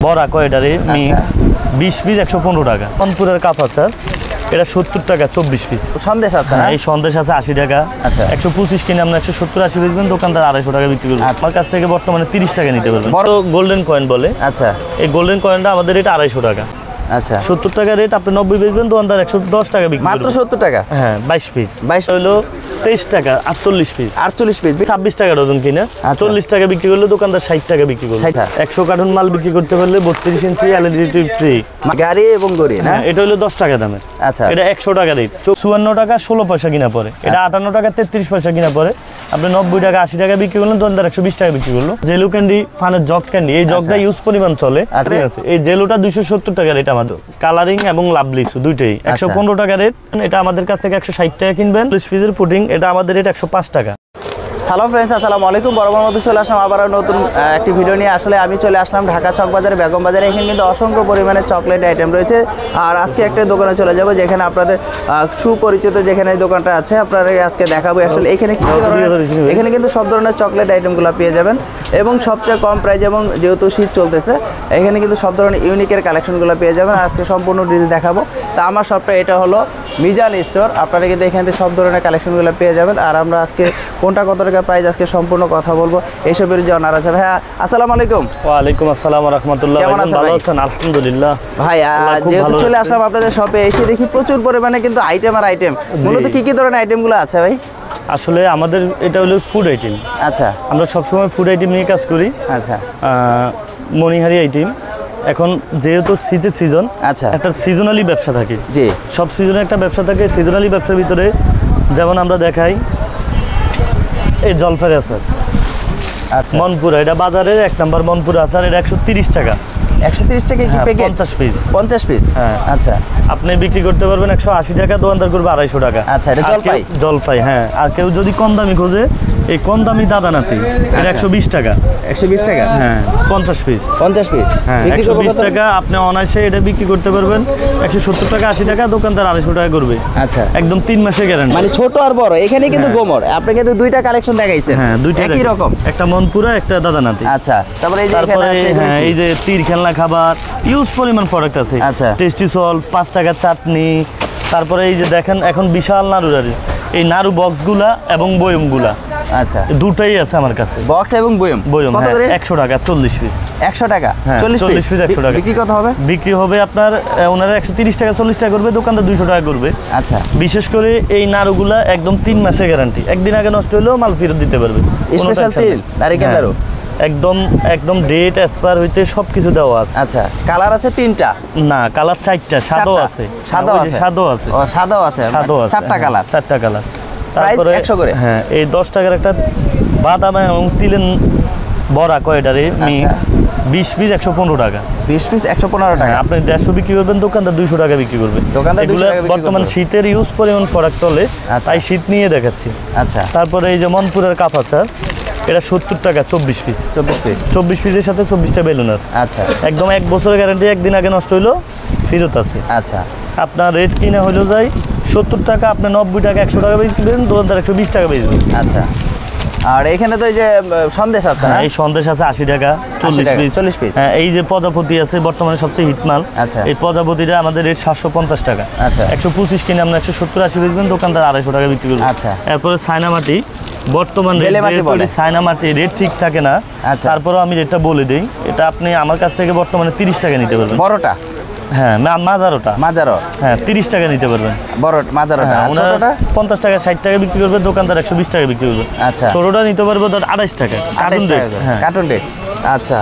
বড়া কয়টারে mix 20 piece 115 টাকা। কানপুরের কাঁচা এটা 70 টাকা 24 পিস। সন্দেশ আছে না? এই সন্দেশ আছে 80 টাকা। আচ্ছা 125 কিনে আমরা 170-80 বেচবেন, দোকানদার 250 টাকা বিক্রি করবে। আমার কাছ থেকে বর্তমানে 30 টাকা নিতে পারবেন। বড় গোল্ডেন কয়েন বলে। আচ্ছা এই গোল্ডেন কয়েনটা আমাদের রেট 250 টাকা। আচ্ছা 70 টাকা রেট, আপনি 90 বেচবেন, দোকানদার 110 টাকা বিক্রি করবে। মাত্র 70 টাকা? হ্যাঁ 22 পিস। 22 হলো 23 টাকা 48 পিস। 48 পিস 26 টাকা ডজন কিনা 40 টাকা বিক্রি করলে দোকানদার 60 টাকা বিক্রি করবে। 100 কার্টন মাল বিক্রি করতে পারলে 32 ইঞ্চি এলইডি ফ্রি গাড়ি এবং গড়ি না? এটা হলো 10 টাকা দামের। আচ্ছা এটা 100 টাকা রেট। 54 টাকা 16 পয়সা কিনা পড়ে। এটা 58 টাকা 33 পয়সা কিনা পড়ে। আপনি 90 টাকা 80 টাকা বিক্রি করলেন, দোকানদার 120 টাকা বিক্রি করলো। জেলু ক্যান্ডি ফানের জগ ক্যান্ডি, এই জগটা ইউজ পরিমাণ চলে। ঠিক আছে, এই জেলুটা 270 টাকা রেট আমাদের। কালারিং এবং লাভলিসু দুইটাই 115 টাকা রেট। এটা আমাদের কাছ থেকে 160 টাকা কিনবেন। 40 পিসের পুডিং, এটা আমাদের রেট 105 টাকা। হ্যালো ফ্রেন্ডস, আসসালামু আলাইকুম। বরাবর মতো চলে আসলাম আবার নতুন একটি ভিডিও নিয়ে। আসলে আমি চলে আসলাম ঢাকা চক বাজারে, বেগম বাজারে। এখানে কিন্তু অসংখ্য পরিমাণে চকলেট আইটেম রয়েছে। আর আজকে একটা দোকানে চলে যাব যেখানে আপনাদের সুপরিচিত যেখানে এই দোকানটা আছে, আপনারা আজকে দেখাবো আসলে এখানে কি ধরনের, এখানে কিন্তু সব ধরনের চকলেট আইটেমগুলো পেয়ে যাবেন এবং সবচেয়ে কম প্রাইস। এবং যেহেতু শীত চলতেছে, এখানে কিন্তু সব ধরনের ইউনিকের কালেকশনগুলো পেয়ে যাবেন। আজকে সম্পূর্ণ ডিটেইলস দেখাবো। তা আমার শপটা এটা হলো মিজান স্টোর। আপনারা কিন্তু এখান থেকে সব ধরনের কালেকশনগুলো পেয়ে যাবেন। আর আমরা আজকে কোনটা কত টাকা প্রাইস আজকে সম্পূর্ণ কথা বলবো, এইসবের জানার আছে। ভাইয়া আসসালামু আলাইকুম। ওয়ালাইকুম আসসালাম ওয়া রাহমাতুল্লাহ। কেমন আছেন? ভালো আছেন? আলহামদুলিল্লাহ। ভাই যেহেতু চলে আসলাম আপনাদের শপে, এসে দেখি প্রচুর পরিমাণে কিন্তু আইটেম আর আইটেম। মূলত কি কি ধরনের আইটেমগুলো আছে ভাই? আসলে আমাদের এটা হলো ফুড আইটেম। আচ্ছা আমরা সবসময় ফুড আইটেম নিয়ে কাজ করি। আচ্ছা মনিহারি আইটেম। এখন যেহেতু শীতের সিজন, আচ্ছা একটা সিজনালি ব্যবসা থাকে। জি, সব সিজনে একটা ব্যবসা থাকে। সিজনালি ব্যবসার ভিতরে যেমন আমরা দেখাই এই জলফাই আচার, আচ্ছা মনপুরা, এটা বাজারের 1 নম্বর মনপুরা আচার। এটা 130 টাকা। 130 টাকা কি প্যাকেট? 50 পিস। 50 পিস? হ্যাঁ আচ্ছা আপনি বিক্রি করতে পারবেন 180 টাকা, দোকানদার করবে 250 টাকা। আচ্ছা এটা জলপাই? জলপাই, হ্যাঁ। আর কেউ যদি কম দামি খোঁজে, এই কম দামি দাদা নাতি, এটা 120 টাকা। 120 টাকা? হ্যাঁ 50 পিস। 50 পিস? হ্যাঁ 120 টাকা। আপনি অনায়াসে এটা বিক্রি করতে পারবেন 170 টাকা 80 টাকা, দোকানদার 250 টাকা করবে। আচ্ছা একদম 3 মাসের গ্যারান্টি। মানে ছোট আর বড় এখানে কিন্তু গোমর। আপনি কিন্তু দুইটা কালেকশন দেখাইছেন। হ্যাঁ দুইটা একই রকম, একটা মনপুরা একটা দাদা নাতি। আচ্ছা তারপরে এই যে এখানে তারপরে আছে হ্যাঁ এই যে তীর খেলনা খাবার, ইউজ পরিমাণ প্রোডাক্ট আছে। আচ্ছা টেস্টি সল্ট, 5 টাকার চাটনি। তারপরে এই যে দেখেন এখন বিশাল নাড়ুরারি, এই নাড়ু বক্সগুলা এবং বয়মগুলা, আচ্ছা দুটাই আছে আমার কাছে। বক্স এবং বয়ম কত করে? 100 টাকা 40 পিস। 100 টাকা 40 পিস 100 টাকা। বিক্রি কত হবে? বিক্রি হবে আপনার ওনারা 130 টাকা 40 টাকা করবে, দোকানদার 200 টাকা করবে। আচ্ছা বিশেষ করে এই নাড়ুগুলা একদম 3 মাসের গ্যারান্টি। একদিন আগে নষ্ট হলেও মাল ফেরত দিতে পারবে। স্পেশাল তেল নারিকেল নাড়ু একদম ডেট এক্সপায়ার হইতে সবকিছু দেওয়া আছে। আচ্ছা কালার আছে 3টা? না কালার 4টা, সাদা আছে। সাদা আছে? সাদা আছে। ও সাদা আছে, 4টা কালার। 4টা কালার। প্রাইস 100 করে? হ্যাঁ এই 10 টাকার একটা বাদাম এবং তিলের বড়া কয়টারে মিক্স 20 পিস 115 টাকা। 20 পিস 115 টাকা? আপনি 150 বিক্রি করবেন, দোকানদার 200 টাকা বিক্রি করবে। দোকানদার 200 টাকা বিক্রি করবে। বর্তমান শীতের ইউজ পরিমাণ প্রোডাক্ট চলে, তাই শীত নিয়ে দেখাচ্ছি। আচ্ছা তারপরে এই যে মনপুরের কাঁচা, এটা 70 টাকা 24 পিস। 24 পিস? 24 পিসের সাথে 24টা বেলুন আছে। আচ্ছা একদম 1 বছরের গ্যারান্টি। একদিন আগে নষ্ট হইলো ফেরত আছে। আচ্ছা আপনার রেট কিনে হইলো যায় 70 টাকা, আপনি 90 টাকা 100 টাকা বেচবেন, দোকানদার 120 টাকা বেচবেন। আচ্ছা আর এখানে তো এই যে সন্দেশ আছে না? এই সন্দেশ আছে 80 টাকা 40 পিস। হ্যাঁ এই যে প্রজাপতি আছে বর্তমানে সবচেয়ে হিটমাল। আচ্ছা এই প্রজাপতিটা আমাদের রেট 750 টাকা। আচ্ছা 125 কিনে আমরা 170-80 বেচবেন, দোকানদার 250 টাকা বিক্রি করবে। আচ্ছা এরপরে সাইনামাটি, বর্তমান সাইনামাটি রেট ঠিক থাকে না। তারপরেও আমি রেটটা বলে দিই। এটা আপনি আমার কাছ থেকে বর্তমানে 30 টাকা নিতে পারবেন। বড়টা? হ্যাঁ মাজারোটা। হ্যাঁ 30 টাকা নিতে পারবেন বড় মাজারোটা। আর ছোটটা? 50 টাকা 60 টাকা বিক্রি করবে, দোকানদার 120 টাকা বিক্রি করবে। আচ্ছা ছোটটা নিতে পারবে 28 টাকা কার্টুন রেট। হ্যাঁ কার্টুন রেট। আচ্ছা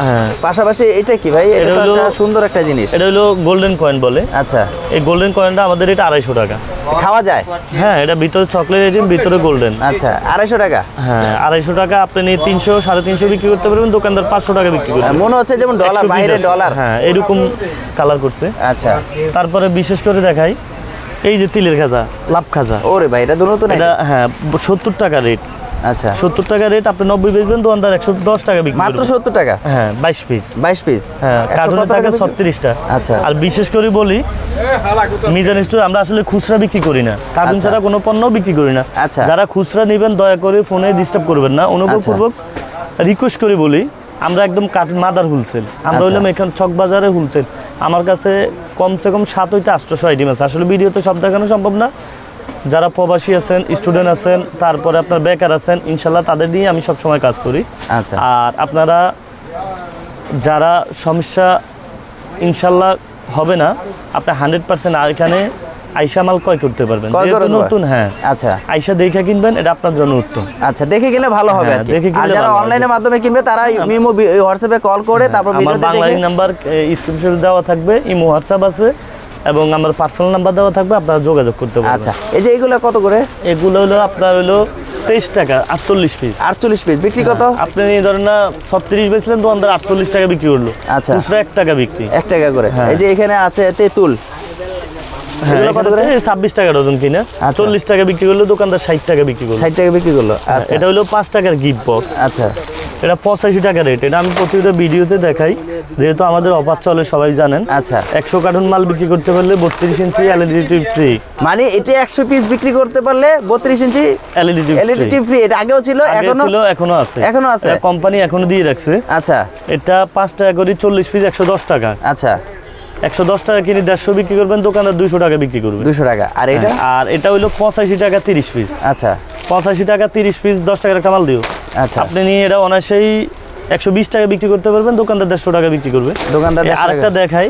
পাশাপাশি এটা কি ভাই? এটা তো সুন্দর একটা জিনিস। এটা হলো গোল্ডেন কয়েন বলে। আচ্ছা এই গোল্ডেন কয়েনটা আমাদের রেট 250 টাকা। খাওয়া যায়? হ্যাঁ এটা ভিতরে চকলেট আইটেম, ভিতরে গোল্ডেন। আচ্ছা 250 টাকা? হ্যাঁ 250 টাকা। আপনি 300 350 বিক্রি করতে পারবেন, দোকানদার 500 টাকা বিক্রি করবে। মনে হচ্ছে যেমন ডলার, বাইরে ডলার। হ্যাঁ এরকম কালার করছে। আচ্ছা তারপরে বিশেষ করে দেখাই এই যে তিলের খাজা, লাভ খাজা। ওরে ভাই এটা নতুন? এটা হ্যাঁ 70 টাকা রেট। আচ্ছা 70 টাকা রেট, আপনি 90 বেচবেন, দোকানদার 110 টাকা বিক্রি করবে। মাত্র 70 টাকা? হ্যাঁ 22 পিস। 22 পিস? হ্যাঁ কার্টুনের টাকা 36টা। আচ্ছা আর বিশেষ করে বলি মিজান স্টোর আমরা আসলে খুচরা বিক্রি করি না, কার্টুন ছাড়া কোনো পণ্য বিক্রি করি না। আচ্ছা যারা খুচরা নেবেন দয়া করে ফোনে ডিস্টার্ব করবেন না, অনুগ্রহপূর্বক রিকোয়েস্ট করে বলি আমরা একদম মাদার হোলসেল, আমরা আচ্ছা। হইলাম এখানে চক বাজারে হোলসেল। আমার কাছে কমসে কম 7 হইতে 800 আইটেম আছে। আসলে ভিডিওতে সব দেখানো সম্ভব না। যারা প্রবাসী আছেন, স্টুডেন্ট আছেন, তারপরে আপনার বেকার আছেন, ইনশাল্লাহ তাদের নিয়ে আমি সবসময় কাজ করি। আচ্ছা। আর আপনারা যারা সমস্যা ইনশাল্লাহ হবে না, আপনি 100% আর এখানে আইসা মাল ক্রয় করতে পারবেন। ক্রয় যেহেতু করতে পারবেন। নতুন, হ্যাঁ, আচ্ছা আইসা দেখে কিনবেন, এটা আপনার জন্য উত্তম। আচ্ছা, দেখে কিনলে ভালো হবে হ্যাঁ, আর কি। দেখে কিনলে আর যারা ভালো হবে। অনলাইনের মাধ্যমে কিনবে তারা ইমো হোয়াটসঅ্যাপে কল করে তারপর আমার ভিডিওতে বাংলা দেখে নাম্বার স্ক্রিনশট দেওয়া থাকবে, ইমো হোয়াটসঅ্যাপ আছে এবং আমার পার্সোনাল নাম্বার দেওয়া থাকবে, আপনারা যোগাযোগ করতে পারবেন। আচ্ছা, এই যে এগুলো কত করে? এগুলো হলো আপনার হলো 23 টাকা 48 পিস। 48 পিস বিক্রি কত? আপনি এই ধরেন না 36 বেচলেন, দোকানদার 48 টাকা বিক্রি করলো। আচ্ছা। খুচরা 1 টাকা বিক্রি। 1 টাকা করে। হ্যাঁ। এই যে এখানে আছে তেঁতুল, হ্যাঁ, এগুলো কত করে? 26 টাকা ডজন কিনা। আচ্ছা। 40 টাকা বিক্রি করলো, দোকানদার 60 টাকা বিক্রি করলো। 60 টাকা বিক্রি করলো। আচ্ছা এটা হলো 5 টাকার গিফট বক্স। আচ্ছা এটা 85 টাকা রেট। এটা আমি প্রতিটা ভিডিওতে দেখাই, যেহেতু আমাদের অফার চলে সবাই জানেন। আচ্ছা। 100 কার্টুন মাল বিক্রি করতে পারলে 32 ইঞ্চি এলইডি ফ্রি। মানে এটা 100 পিস বিক্রি করতে পারলে 32 ইঞ্চি এলইডি ফ্রি। এটা আগেও ছিল, এখনো আছে। এখনো আছে। কোম্পানি এখনো দিয়ে রাখছে। আচ্ছা এটা 5 টাকা করে 40 পিস 110 টাকা। আচ্ছা 110 টাকা কিনে 150 বিক্রি করবেন, দোকানদার 200 টাকা বিক্রি করবে। 200 টাকা। আর এটা? আর এটা হলো 85 টাকা 30 পিস। আচ্ছা 85 টাকা 30 পিস 10 টাকার একটা মাল দিও। আচ্ছা, আপনি নিয়ে এটা অনায়াসেই 120 টাকা বিক্রি করতে পারবেন, দোকানদার 150 টাকা বিক্রি করবে। দোকানদার 150 আরেকটা টাকা। দেখাই,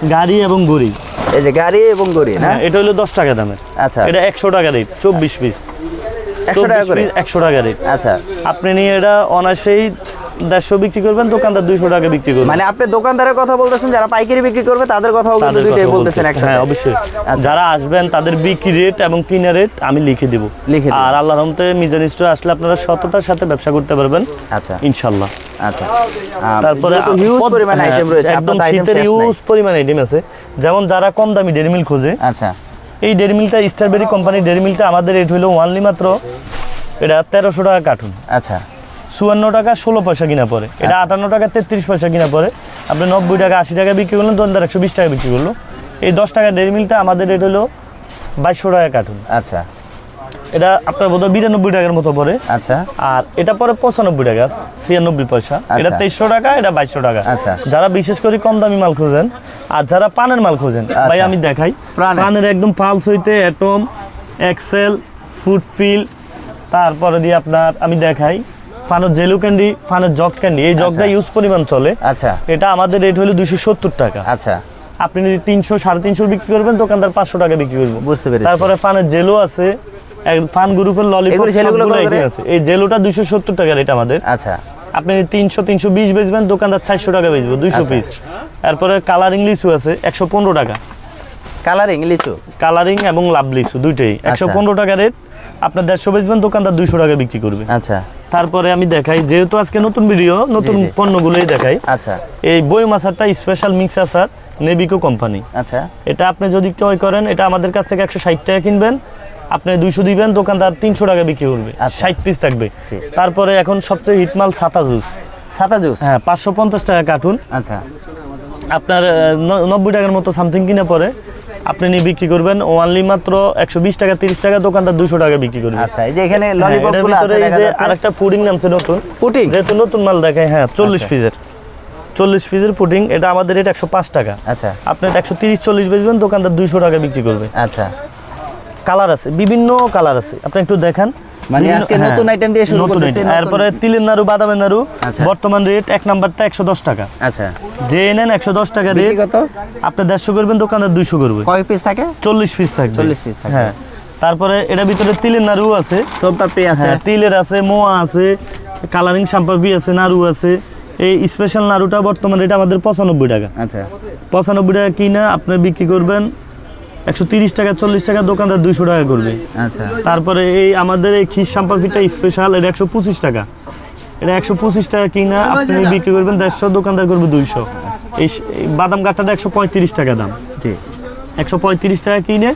গাড়ি এবং গড়ি। এই যে গাড়ি এবং গড়ি না? হ্যাঁ, এটা হলো 10 টাকা দামের। আচ্ছা। এটা 100 টাকা রেট, 24 পিস 100 টাকা করে। 100 টাকা রেট। আচ্ছা, আপনি নিয়ে এটা অনায়াসেই 150 বিক্রি করবেন, দোকানদার 200 টাকা বিক্রি করবে। মানে আপনি দোকানদারের কথা বলতেছেন, যারা পাইকারি বিক্রি করবে তাদের কথাও কিন্তু তাদের দুইটাই কথা বলতেছেন বলতে। একসাথে। হ্যাঁ, অবশ্যই। আচ্ছা। যারা আসবেন তাদের বিক্রি রেট এবং কিনা রেট আমি লিখে দিব। লিখে দিবেন। আর আল্লাহর রহমতে মিজান স্টোরে আসলে আপনারা সততার সাথে ব্যবসা করতে পারবেন আচ্ছা ইনশাআল্লাহ। আচ্ছা। তারপরে হিউজ পরিমাণ আইটেম রয়েছে, একদম আপনার আইটেম শীতের শেষ নাই। হিউজ পরিমাণ আইটেম আছে। যেমন যারা কম দামি ডেইরি মিল্ক খোঁজে, আচ্ছা এই ডেইরি মিল্কটা স্ট্রবেরি কোম্পানি ডেইরি মিল্কটা আমাদের রেট হলো ওয়ানলি মাত্র এটা 1300 টাকা কার্টুন। আচ্ছা 54 টাকা 16 পয়সা কিনা পড়ে। এটা 58 টাকা 33 পয়সা কিনা পড়ে। আপনি 90 টাকা 80 টাকা বিক্রি করলেন, দোকানদার 120 টাকা বিক্রি করলো। এই 10 টাকা ডেইরি মিল্কটা আমাদের রেট হলো 2200 টাকা কার্টুন। আচ্ছা এটা আপনার বোধহয় 92 টাকার মতো পড়ে। আচ্ছা আর এটা পরে 95 টাকা 96 পয়সা। এটা 2300 টাকা, এটা 2200 টাকা। আচ্ছা। যারা বিশেষ করে কম দামি মাল খোঁজেন আর যারা পানের মাল খোঁজেন, ভাই আমি দেখাই। প্রাণের? পানের একদম পালস হইতে অ্যাটম, এক্সেল, ফুডফিল, তারপরে দিয়ে আপনার আমি দেখাই পানের জেলু ক্যান্ডি, পানের জগ ক্যান্ডি। এই জগটা ইউজ পরিমাণ চলে। আচ্ছা এটা আমাদের রেট হলো 270 টাকা। আচ্ছা, আপনি যদি 300 350 বিক্রি করবেন, দোকানদার 500 টাকা বিক্রি করবে। বুঝতে পেরেছি। তারপরে পানের জেলো আছে, পান গ্রুপের ললিপপ এগুলো জেলগুলো কত করে? আছে। এই জেলোটা 270 টাকা রেট আমাদের। আচ্ছা আপনি 300 320 বেচবেন, দোকানদার 400 টাকা বেচবে 200 আচ্ছা। পিস। তারপরে কালারিং লিচু আছে 115 টাকা। কালারিং লিচু। কালারিং এবং লাভ লিচু দুইটাই 115 টাকা রেট। আপনার 150 বেচবেন, দোকানদার 200 টাকা বিক্রি করবে। আচ্ছা তারপরে আমি দেখাই, যেহেতু আজকে নতুন ভিডিও, নতুন জি, জি। পণ্যগুলোই দেখাই। আচ্ছা এই বই মাছারটা স্পেশাল মিক্স আচার, নেবিকো কোম্পানি। আচ্ছা এটা আপনি যদি ক্রয় করেন, এটা আমাদের কাছ থেকে 160 টাকা কিনবেন, আপনি 200 দিবেন, দোকানদার 300 টাকা বিক্রি করবে। আচ্ছা। 60 পিস থাকবে। ঠিক। তারপরে এখন সবচেয়ে হিটমাল ছাতা জুস। সাদা জুস। হ্যাঁ, 550 টাকা কার্টুন। আচ্ছা আপনার 90 টাকার মতো সামথিং কিনে পরে আপনি নিয়ে বিক্রি করবেন ওনলি মাত্র 120 টাকা 30 টাকা, দোকানদার 200 টাকা বিক্রি করবে। আচ্ছা, এই যে এখানে হ্যাঁ, ললিপপ এটার গুলো আছে ভিতরে এই দেখা যে যাচ্ছে। আরেকটা পুডিং নামছে নতুন। পুডিং? যেহেতু নতুন মাল দেখায়, হ্যাঁ 40 আচ্ছা। পিসের 40 পিসের পুডিং। এটা আমাদের রেট 105 টাকা। আচ্ছা আপনি 130 40 বেচবেন, দোকানদার 200 টাকা বিক্রি করবে। আচ্ছা, কালার আছে, বিভিন্ন কালার আছে, আপনি একটু দেখান। মানে বিভিন্ন- আজকে হ্যাঁ, নতুন আইটেম দিয়ে শুরু নতুন করতেছি, item। নতুন- এরপরে তিলের নাড়ু, বাদামের নাড়ু। আচ্ছা। বর্তমান রেট এক নাম্বারটা 110 টাকা। আচ্ছা, যে নেন 110 টাকা রেট। বিক্রি কত? আপনি 150 করবেন, দোকানদার 200 করবে। কয় পিস থাকে? 40 পিস থাকবে। 40 পিস থাকবে। হ্যাঁ, তারপরে এটা ভিতরে তিলের নাড়ু আছে। সোম পাপড়ি আছে। হ্যাঁ, তিলের আছে, মোয়া আছে, কালারিং শাম্পাপি আছে, নাড়ু আছে। এই স্পেশাল নাড়ুটা বর্তমান রেট আমাদের 95 টাকা। আচ্ছা 95 টাকা কিনা আপনি বিক্রি করবেন 130 টাকা 40 টাকা, দোকানদার 200 টাকা করবে। আচ্ছা তারপরে এই আমাদের এই খিস শাম্পাপিটা স্পেশাল, এটা 125 টাকা। এটা 125 টাকা কিনা আপনি বিক্রি করবেন 150, দোকানদার করবে 200। এই বাদাম কাঠটা 135 টাকা দাম। জি 135 টাকা কিনে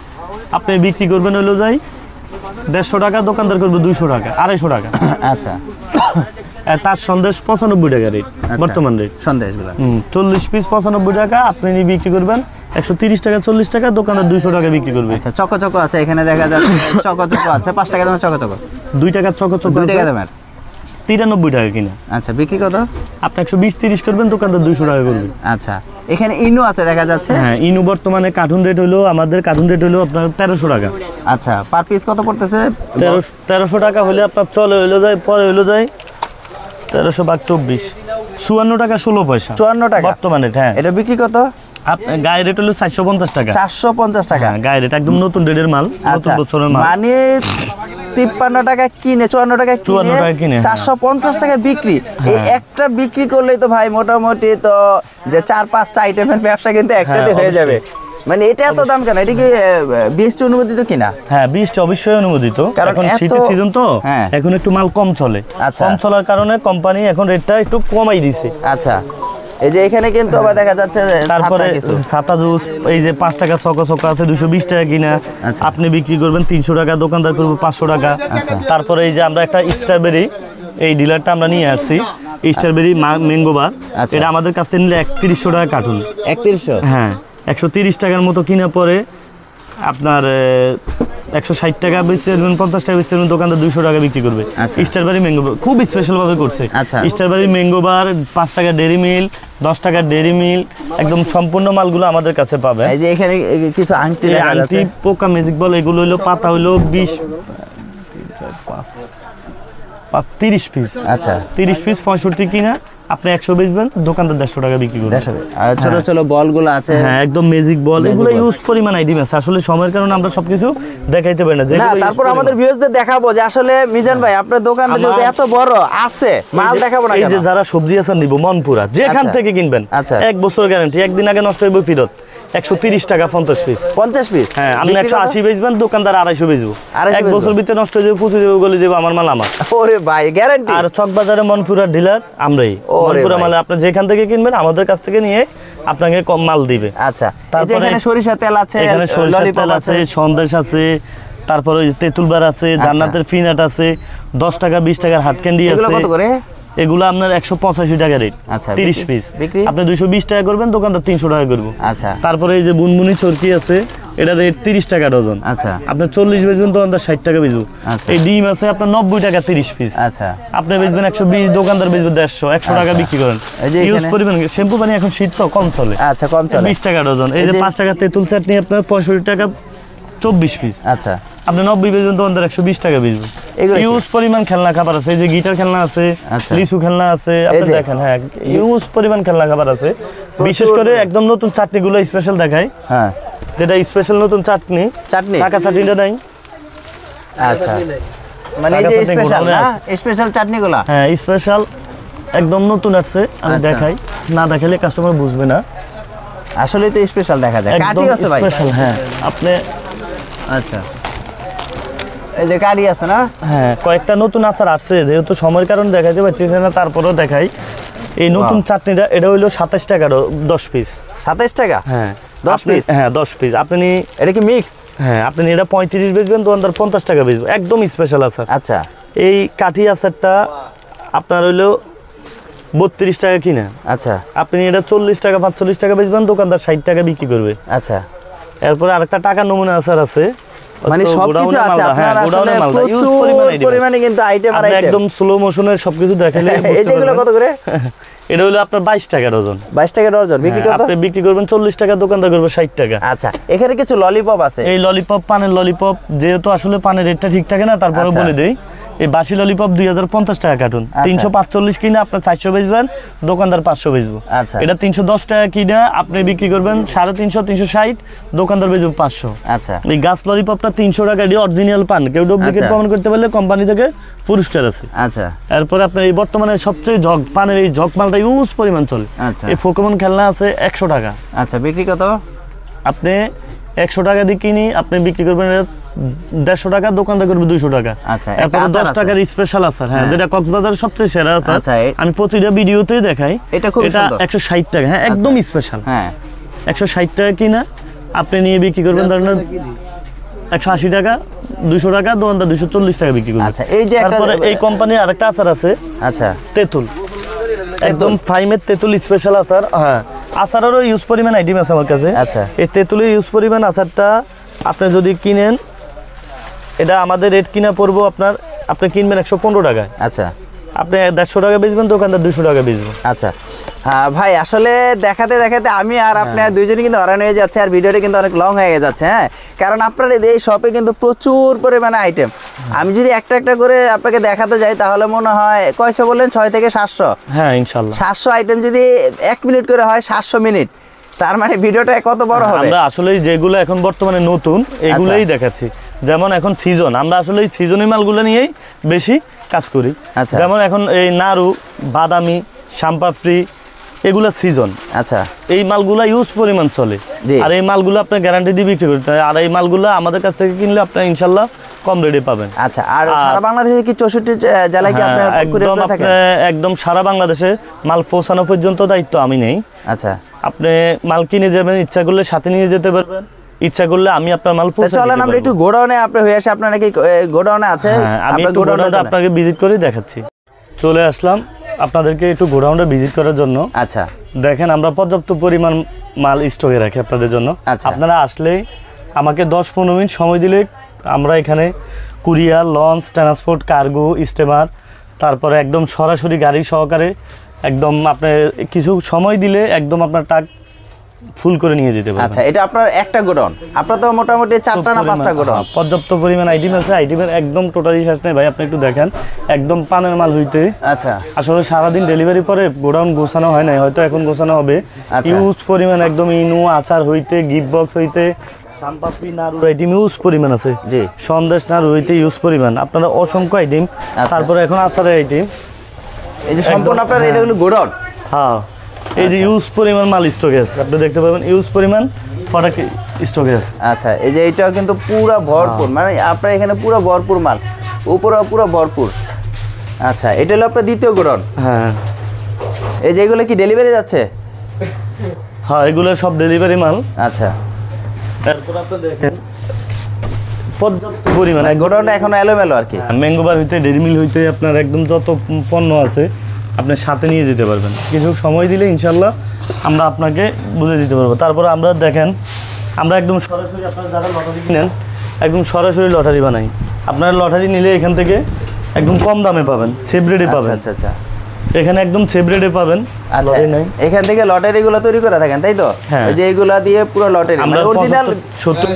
আপনি বিক্রি করবেন হলো যাই 150 টাকা, দোকানদার করবে 200 টাকা 250 টাকা। আচ্ছা আর তার সন্দেশ 95 টাকা রেট বর্তমান রেট। সন্দেশগুলো 40 পিস 95 টাকা, আপনি নিয়ে বিক্রি করবেন 130 টাকা 40 টাকা, দোকানদার 200 টাকা বিক্রি করবে। আচ্ছা, চকো আছে এখানে দেখা যাচ্ছে। চকো আছে 5 টাকা দামের চকো। 2 টাকা চকো 2 টাকা দামের। 93 টাকা কিনা। আচ্ছা, বিক্রি কত? আপনি 120-30 করবেন, দোকানদার 200 টাকা করবে। আচ্ছা, এখানে ইনু আছে দেখা যাচ্ছে। হ্যাঁ, ইনু বর্তমানে কার্টুন রেট হলো আমাদের আপনার 1300 টাকা। আচ্ছা, পার পিস কত পড়তেছে? 1300 টাকা হলে আপনার চলে হইলো যায়, পরে হইলো যায় 1300 ভাগ 24, 54 টাকা 16 পয়সা। 54 টাকা বর্তমানে। হ্যাঁ, এটা বিক্রি কত? আপনার গায়ে রেট হলো 450 টাকা। 450 টাকা গায়ে রেট একদম নতুন রেটের মাল, নতুন আচ্ছা, বছরের মাল। মানে 53 টাকা কিনে 54 টাকা 54 টাকা কিনে, 450 টাকা বিক্রি। এই একটা বিক্রি করলেই তো ভাই মোটামুটি তো যে 4-5টা আইটেমের ব্যবসা কিন্তু একটাতে হয়ে যাবে। মানে এটা এত দাম কেন? এটা কি বিএসটি অনুমোদিত কিনা? হ্যাঁ, বিএসটি অবশ্যই অনুমোদিত। কারণ এখন এত- শীতের সিজন তো, হ্যাঁ। এখন একটু মাল কম চলে। আচ্ছা। কম চলার কারণে কোম্পানি এখন রেটটা একটু কমাই দিছে। আচ্ছা, এই যে এখানে কিন্তু আবার দেখা যাচ্ছে তারপরে ছাতা কিছু। ছাতা জুস, এই যে 5 টাকা ছকা আছে 220 টাকা কিনা। আচ্ছা। আপনি বিক্রি করবেন 300 টাকা, দোকানদার করবো 500 টাকা। আচ্ছা। তারপরে এই যে আমরা একটা স্ট্রবেরি, এই ডিলারটা আমরা নিয়ে আসছি, স্ট্রবেরি ম্যাঙ্গো বার। আচ্ছা। এটা আমাদের কাছে নিলে 3100 টাকা কার্টুন। 3100? হ্যাঁ, 130 টাকার মতো কিনা পরে আপনার 160 টাকা বেচতে দেবেন, 50 টাকা বেচতে দেবেন, দোকানদার 200 টাকা বিক্রি করবে। আচ্ছা। স্ট্রবেরি ম্যাঙ্গো বার খুব স্পেশাল ভাবে করছে। আচ্ছা। স্ট্রবেরি ম্যাঙ্গো বার 5 টাকা ডেরি মিল, 10 টাকা ডেরি মিল, একদম সম্পূর্ণ মালগুলো আমাদের কাছে পাবে। এই যে এখানে কিছু আংটি এই দেখা আংটি, যাচ্ছে। পোকা ম্যাজিক বল, এগুলো হইলো পাতা হইলো 30 পিস। আচ্ছা, 30 পিস 65 কিনা, আপনি 100 বেচবেন, দোকানদার 150 টাকা বিক্রি করবে। 150। আর ছোট ছোট বলগুলো আছে। হ্যাঁ, একদম ম্যাজিক বল, এগুলো ইউজ পরিমাণ আইটেম আছে। আসলে সময়ের কারণে আমরা সবকিছু দেখাইতে পারি না। না, যেগুলো use তারপর পরিমাণ। আমাদের ভিউয়ার্সদের দেখাবো যে আসলে মিজান ভাই আপনার দোকানটা যেহেতু এত বড় আছে, মাল দেখাবো না এই কেন? যে যারা সবজি আচার নিব মনপুরা, যেখান আচ্ছা। থেকে কিনবেন, আচ্ছা। 1 বছর গ্যারান্টি, একদিন আগে নষ্ট হইব ফেরত। 130 টাকা 50 পিস। 50 পিস? হ্যাঁ, আপনি বিক্রি কত? 180 বেচবেন, দোকানদার 250 বেচবো। 250 1 বছর ভিতরে নষ্ট হয়ে যাবে, পুঁতে যাবে, গলে যাবে, আমার মাল আমার। ওরে ভাই, গ্যারান্টি? আর চকবাজারে মনপুরা ডিলার আমরাই। মনপুরা ভাই। মালে আপনি যেখান থেকে কিনবেন আমাদের কাছ থেকে নিয়ে আপনাকে কম মাল দিবে। আচ্ছা, এই যে তারপরে এখানে সরিষা তেল আছে, এখানে সরিষার ললিপপ তেল আছে, সন্দেশ আছে, তারপরে ওই যে তেঁতুলবার আছে, জান্নাতের পিনাট আছে, 10 টাকা 20 টাকার হাট ক্যান্ডি এগুলো আছে। কত করে? এগুলো আপনার 185 টাকা রেট। আচ্ছা, 30 পিস বিক্রি? আপনি 220 টাকা করবেন, দোকানদার 300 টাকা করবো। আচ্ছা। তারপরে এই যে বুনবুনি চরকি আছে, এটা রেট 30 টাকা ডজন। আচ্ছা। আপনার 40 বেচবেন, দোকানদার 60 টাকা বেচবো। আচ্ছা। এই ডিম আছে আপনার 90 টাকা 30 পিস। আচ্ছা, আপনি বেচবেন 120, দোকানদার বেচবে 150 টাকা বিক্রি করেন। এই যে ইউজ এখানে- পরিমাণ শ্যাম্পু পানি এখন শীত তো কম চলে। আচ্ছা, কম চলে। 20 টাকা ডজন। এই যে 5 টাকা তেঁতুল চাটনি আপনার 65 টাকা 24 পিস। আচ্ছা, আপনি 90 বেচবেন, দোকানদার 120 টাকা বেচবে। এগুলো কি? ইউজ পরিমাণ খেলনা খাবার আছে, এই যে গিটার খেলনা আছে, আচ্ছা। লিচু খেলনা আছে, আপনি যে- দেখেন। হ্যাঁ, ইউজ পরিমাণ খেলনা খাবার আছে। বিশেষ করে একদম নতুন চাটনিগুলো স্পেশাল দেখাই, হ্যাঁ, যেটা স্পেশাল নতুন চাটনি, চাটনি। টাকা চাটনিটা নাই। আচ্ছা, মানে এই টাকা যে চাটনি স্পেশাল গোডাউনে না, আছে। স্পেশাল চাটনিগুলা। হ্যাঁ, স্পেশাল একদম নতুন আসছে, আমি আচ্ছা। দেখাই, না দেখালে কাস্টমার বুঝবে না। আসলে তো স্পেশাল দেখা যায়। একদম কাঠি আছে ভাই? স্পেশাল। হ্যাঁ, আপনি আচ্ছা, এই যে কাঠি আছে না? হ্যাঁ, কয়েকটা নতুন আচার আসছে, যেহেতু সময়ের কারণে দেখাইতে পারছি না, তারপরেও দেখাই। এই নতুন চাটনিটা, এটা হইলো 27 টাকা 10 পিস। 27 টাকা? হ্যাঁ, 10 আপনি- পিস? হ্যাঁ, 10 পিস। আপনি এটা কি মিক্স? হ্যাঁ, আপনি এটা 35 বেচবেন, দোকানদার 50 টাকা বেচবেন, একদম স্পেশাল আচার। আচ্ছা, এই কাঠি আচারটা আপনার হইলো 32 টাকা কিনা, আচ্ছা, আপনি এটা 40 টাকা 45 টাকা বেচবেন, দোকানদার 60 টাকা বিক্রি করবে। আচ্ছা, এরপরে আরেকটা টাকা নমুনা আচার আছে, মানে তো সবকিছু গোডাউনের আছে মালটা, হ্যাঁ, আপনার আসলে গোডাউনের মালটা, ইউজ প্রচুর পরিমাণে item আছে। পরিমাণে কিন্তু আইটেম আর আপনি আইটেম। একদম স্লো মোশনের সবকিছু দেখালে এই বুঝতে যে এগুলো পারবেন। কত করে? এটা হলো আপনার 22 টাকা ডজন। 22 টাকা ডজন, বিক্রি হ্যাঁ, কত? আপনি বিক্রি করবেন 40 টাকা, দোকানদার করবে 60 টাকা। আচ্ছা, এখানে কিছু ললিপপ আছে। এই ললিপপ, পানের ললিপপ, যেহেতু আসলে পানের রেটটা ঠিক থাকে না, তারপরে আচ্ছা। বলে দেই, এই বাসি ললিপপ 2050 টাকা কার্টুন। আচ্ছা। 345 কিনে আপনার 400 বেচবেন, দোকানদার 500 বেচবো। আচ্ছা। এটা 310 টাকা কিনে আপনি বিক্রি করবেন 350, 360, দোকানদার বেচবে 500। আচ্ছা, এই গাছ ললিপপটা 300 টাকা দিয়ে অরিজিনাল পান, কেউ ডুপ্লিকেট আচ্ছা। প্রমাণ করতে পারলে কোম্পানি থেকে পুরস্কার আছে। আচ্ছা, এরপরে আপনার এই বর্তমানে সবচেয়ে পানের এই জগ মালটা ইউজ পরিমাণ চলে। আচ্ছা। এই পোকেমন খেলনা আছে 100 টাকা। আচ্ছা, বিক্রি কত? আপনি 100 টাকা দিয়ে কিনি, আপনি বিক্রি করবেন 150 টাকা, দোকানদার করবে 200 টাকা। আচ্ছা, এরপরে একটা আচার 10 টাকার স্পেশাল আচার, হ্যাঁ, হ্যাঁ। যেটা কক্সবাজারের সবচেয়ে সেরা আচার। আচ্ছা, আমি প্রতিটা ভিডিওতেই দেখাই। এটা খুব সুন্দর। 160 টাকা, হ্যাঁ, একদম স্পেশাল। হ্যাঁ, 160 টাকা কিনা আপনি নিয়ে বিক্রি করবেন ধরেন 180 টাকা, 200 টাকা, দোকানদার 240 টাকা বিক্রি করবে। আচ্ছা, এই যে একটা- তারপরে এই কোম্পানির আরেকটা আচার আছে, আচ্ছা, তেঁতুল, একদম ফাইমের তেঁতুল স্পেশাল আচার। হ্যাঁ, আচারেরও ইউজ পরিমাণ আইটেম আছে আমার কাছে। আচ্ছা। এই তেঁতুলের ইউজ পরিমাণ আচারটা আপনি যদি কিনেন, এটা আমাদের রেট কিনা পড়বো আপনার, আপনি কিনবেন 115 টাকায়। আচ্ছা, আপনি 150 টাকা বেচবেন, দোকানদার 200 টাকা বেচবেন। আচ্ছা ভাই, আসলে দেখাতে দেখাতে আমি আর আপনি দুইজনই কিন্তু হয়রান হয়ে যাচ্ছে, আর ভিডিওটা কিন্তু অনেক লং হয়ে যাচ্ছে। হ্যাঁ, কারণ আপনার এই শপে কিন্তু প্রচুর পরিমাণে আইটেম। আমি যদি একটা একটা করে আপনাকে দেখাতে যাই তাহলে মনে হয় কয়শো বললেন, 6 থেকে 700। হ্যাঁ ইনশাআল্লাহ 700 আইটেম যদি 1 মিনিট করে হয়, 700 মিনিট, তার মানে ভিডিওটা কত বড় হবে। আমরা আসলে যেগুলো এখন বর্তমানে নতুন এগুলোই দেখাচ্ছি। যেমন এখন সিজন, আমরা আসলে এই সিজনের মালগুলো নিয়েই বেশি কাজ করি। আচ্ছা। যেমন এখন এই নাড়ু, বাদামি, শামপাপড়ি, এগুলো সিজন। আচ্ছা, এই মালগুলো ইউজ পরিমাণ চলে, জি। আর এই মালগুলো আপনার গ্যারান্টি দিয়ে বিক্রি করতে হয়। আর এই মালগুলো আমাদের কাছ থেকে কিনলে আপনি ইনশাল্লাহ কম রেটে পাবেন। আচ্ছা, আর সারা বাংলাদেশে কি 64 জেলায় কি আপনি কুরিয়ার করে থাকেন? একদম সারা বাংলাদেশে মাল পৌঁছানো পর্যন্ত দায়িত্ব আমি নেই। আচ্ছা, আপনি মাল কিনে যাবেন, ইচ্ছা করলে সাথে নিয়ে যেতে পারবেন, ইচ্ছা করলে আমি আপনার মাল পৌঁছে দিতে চলেন আমরা পারবো। একটু গোডাউনে আপনি হয়ে আসে, আপনার নাকি গোডাউনে আছে? হ্যাঁ, আমি আপনার একটু গোডাউনটা আপনাকে ভিজিট করে দেখাচ্ছি। চলে আসলাম আপনাদেরকে একটু গোডাউনটা ভিজিট করার জন্য। আচ্ছা, দেখেন আমরা পর্যাপ্ত পরিমাণ মাল স্টকে রাখি আপনাদের জন্য। আচ্ছা। আপনারা আসলে আমাকে 10-15 মিনিট সময় দিলে আমরা এখানে courier, launch, transport, cargo, steamer, তারপরে একদম সরাসরি গাড়ি সহকারে একদম আপনি কিছু সময় দিলে একদম আপনার টাক ফুল করে নিয়ে যেতে পারবেন। আচ্ছা, এটা আপনার একটা গোডাউন? আপনার তো মোটামুটি 4টা না 5টা গোডাউন? পর্যাপ্ত পরিমাণ আইটেম আছে, আইটেমের একদম টোটালি শেষ নেই ভাই। আপনি একটু দেখেন, একদম পানের মাল হইতে আচ্ছা, আসলে সারাদিন ডেলিভারি পরে গোডাউন গোছানো হয় না, হয়তো এখন গোছানো হবে। আচ্ছা। ইউজ পরিমাণ একদম ইনু, আচার হইতে, গিফট বক্স হইতে, শামপাপড়ি, নাড়ু আইটেম ইউজ পরিমাণ আছে। জি। সন্দেশ, নাড়ু হইতে ইউজ পরিমাণ, আপনারা অসংখ্য আইটেম। আচ্ছা। তারপরে এখন আচারের আইটেম। এই যে সম্পূর্ণ আপনার এটা হলো গোডাউন? হ্যাঁ, এই যে ইউজ পরিমাণ মাল স্টকে আছে, আপনি দেখতে পাবেন ইউজ পরিমাণ প্রোডাক্ট স্টকে আছে। আচ্ছা, এই যে এটাও কিন্তু পুরো ভরপুর, মানে আপনার এখানে পুরো ভরপুর মাল, উপরে পুরো ভরপুর। আচ্ছা, এটা হলো আপনার দ্বিতীয় গোডাউন? হ্যাঁ এই যে এগুলো কি ডেলিভারি যাচ্ছে? হ্যাঁ, এগুলো সব ডেলিভারি মাল। আচ্ছা, তারপর আপনি দেখেন পর্যাপ্ত পরিমাণ গোডাউনটা এখন এলোমেলো আর কি। ম্যাঙ্গো বার হইতে, ডেইরি মিল হইতে আপনার একদম যত পণ্য আছে আপনি সাথে নিয়ে যেতে পারবেন। কিছু সময় দিলে ইনশাল্লাহ আমরা আপনাকে বুঝে দিতে পারবো। তারপরে আমরা দেখেন, আমরা একদম সরাসরি আপনারা যারা লটারি কিনেন একদম সরাসরি লটারি বানাই। আপনারা লটারি নিলে এখান থেকে একদম কম দামে পাবেন, সেভ রেটে পাবেন। আচ্ছা, আচ্ছা, এখানে একদম সেভ রেটে পাবেন। আচ্ছা, লটারি নাই। এখান থেকে লটারি গুলো তৈরি করে থাকেন তাই তো? হ্যাঁ। এই যে এইগুলা দিয়ে পুরো লটারি, আমরা মানে অরিজিনাল 70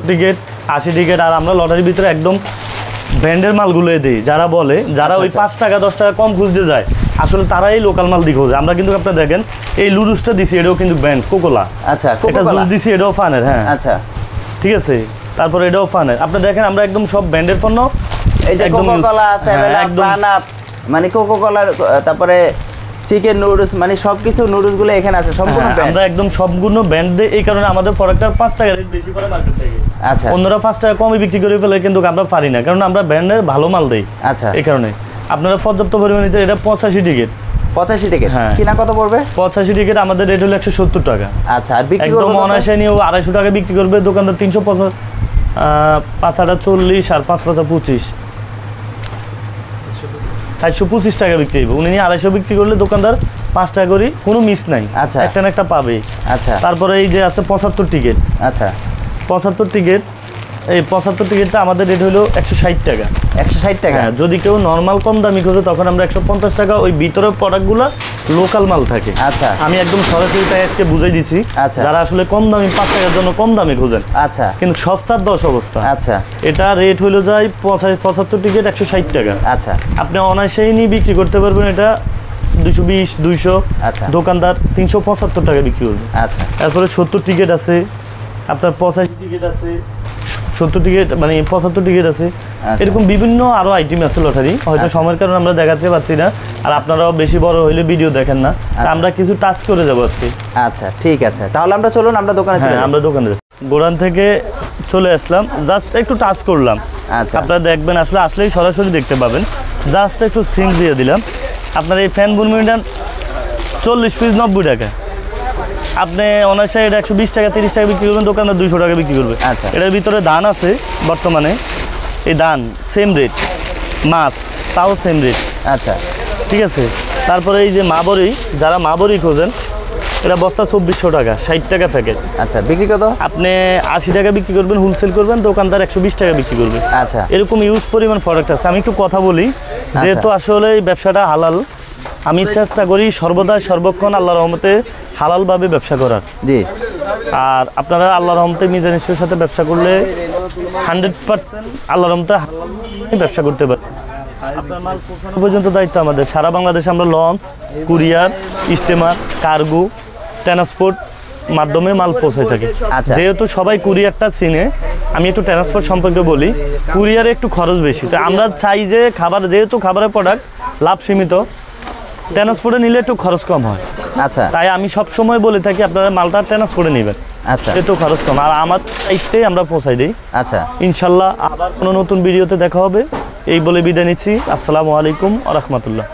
টিকিট, 80 টিকিট। আর আমরা লটারির ভিতরে একদম ব্র্যান্ডের মালগুলো দিই। যারা বলে, যারা ওই 5 টাকা 10 টাকা কম খুঁজতে যায়, আসলে তারাই লোকাল মাল দিয়ে খোঁজে। আমরা কিন্তু আপনারা দেখেন এই লুডুসটা দিছি, এটাও কিন্তু ব্র্যান্ড কোকোলা। আচ্ছা, এটা কোকোকোলা জুস দিছি, এটাও ফানের। হ্যাঁ, আচ্ছা, ঠিক আছে। তারপরে এটাও ফানের। আপনি দেখেন আমরা একদম সব ব্র্যান্ডের পণ্য। এই যে একদম কোকোকোলা আছে, প্লান-আপ, মানে কোকোকোলার, তারপরে চিকেন নুডলস, মানে সবকিছু নুডলস গুলো এখানে আছে সম্পূর্ণ ব্র্যান্ড। আমরা একদম সবগুলো ব্র্যান্ড দেই, এই কারণে আমাদের প্রোডাক্টটা 5 টাকা রেট বেশি পড়ে মার্কেট থেকে। আচ্ছা, অন্যরা 5 টাকা কমে বিক্রি করে ফেলে, কিন্তু আমরা পারি না, কারণ আমরা ব্র্যান্ডের ভালো মাল দেই। আচ্ছা, এই কারণে আপনারা পর্যাপ্ত পরিমাণে। এটা 85 টিকিট। 85 টিকিট? হ্যাঁ। কিনা কত পড়বে? 85 টিকিট আমাদের রেট হলো 170 টাকা। আচ্ছা, আর বিক্রি একদম করবে অনায়াসে নিয়ে 250 টাকা বিক্রি করবে। দোকানদার 350, 5 40 আর 5 25, 425 টাকা বিক্রি হবে। উনি নিয়ে 250 বিক্রি করলে দোকানদার 5 টাকা করে, কোনো মিস নাই। আচ্ছা। একটা না একটা পাবে। আচ্ছা, তারপরে এই যে আছে 75 টিকিট। আচ্ছা, 75 টিকিট, এই 75 টিকিটটা আমাদের রেট হলো 160 টাকা। 160 টাকা? হ্যাঁ, যদি কেউ নর্মাল কম দামি খোঁজে তখন আমরা 150 টাকা। ওই ভিতরের প্রোডাক্টগুলো লোকাল মাল থাকে। আচ্ছা, আমি একদম সরাসরি তাই আজকে বুঝাই দিচ্ছি। আচ্ছা। যারা আসলে কম দামি 5 টাকার জন্য কম দামে খোঁজেন, আচ্ছা, কিন্তু সস্তার 10 অবস্থা। আচ্ছা, এটা রেট হলো যায় 75 টিকিট 160 টাকা। আচ্ছা, আপনি অনায়াসেই নিয়ে বিক্রি করতে পারবেন। এটা 220, 200। আচ্ছা, দোকানদার 375 টাকা বিক্রি করবে। আচ্ছা, তারপরে 70 টিকিট আছে, আপনার 85 টিকিট আছে, 70 টিকিট মানে 75 টিকিট আছে। আচ্ছা। এরকম বিভিন্ন আরো আইটেম আছে লটারি, হয়তো আচ্ছা। সময়ের কারণে আমরা দেখাতে পারছি না, আর আপনারাও বেশি বড় হইলে ভিডিও দেখেন না। তা আমরা কিছু টাচ করে যাবো আজকে। আচ্ছা, ঠিক আছে, তাহলে আমরা চলুন আমরা দোকানে চলে হ্যাঁ, যাই। আমরা দোকানে গোডাউন থেকে চলে আসলাম, জাস্ট একটু টাচ করলাম। আচ্ছা, আপনারা দেখবেন, আসলেই সরাসরি দেখতে পাবেন। জাস্ট একটু সিঙ্ক দিয়ে দিলাম। আপনার এই ফ্যান বুনমিটা 40 পিস 90 টাকা। আপনি অনায়াসে এটা 120 টাকা 30 টাকা বিক্রি করবেন, দোকানদার 200 টাকা বিক্রি করবে। আচ্ছা। এটার ভিতরে ধান আছে বর্তমানে, এই ধান সেম রেট, মাছ তাও সেম রেট। আচ্ছা, ঠিক আছে। তারপরে এই যে মাবরি, যারা মাবরি খোঁজেন, এটা বস্তা 2400 টাকা, 60 টাকা প্যাকেট। আচ্ছা, বিক্রি কত? আপনি 80 টাকা বিক্রি করবেন, হোলসেল করবেন, দোকানদার 120 টাকা বিক্রি করবে। আচ্ছা, এরকম ইউজ পরিমাণ প্রোডাক্ট আছে। আমি একটু কথা বলি, যেহেতু আসলে এই ব্যবসাটা হালাল, আমি চেষ্টা করি সর্বদা সর্বক্ষণ আল্লাহর রহমতে হালালভাবে ব্যবসা করার। জি। আর আপনারা আল্লাহর রহমতে মিজান স্টোরের সাথে ব্যবসা করলে 100% আল্লাহর রহমতে হালাল ব্যবসা করতে পারেন। আপনার মাল পৌঁছানো পর্যন্ত দায়িত্ব আমাদের। সারা বাংলাদেশে আমরা launch, courier, steamer, cargo, transport মাধ্যমে মাল পৌঁছায় থাকে। আচ্ছা। যেহেতু সবাই কুরিয়ারটা চিনে, আমি একটু ট্রান্সপোর্ট সম্পর্কে বলি। কুরিয়ারে একটু খরচ বেশি, তো আমরা চাই যে যেহেতু খাবারের প্রোডাক্ট লাভ সীমিত, ট্রান্সপোর্টে নিলে একটু খরচ কম হয়। আচ্ছা। তাই আমি সব সময় বলে থাকি আপনারা মালটা ট্রান্সপোর্টে নেবেন, আচ্ছা। একটু খরচ কম, আর আমার দায়িত্বে আমরা পৌঁছাই দিই। আচ্ছা। ইনশাল্লাহ আবার কোনো নতুন ভিডিওতে দেখা হবে, এই বলে বিদায় নিচ্ছি। আসসালামু আলাইকুম ওয়া রাহমাতুল্লাহ।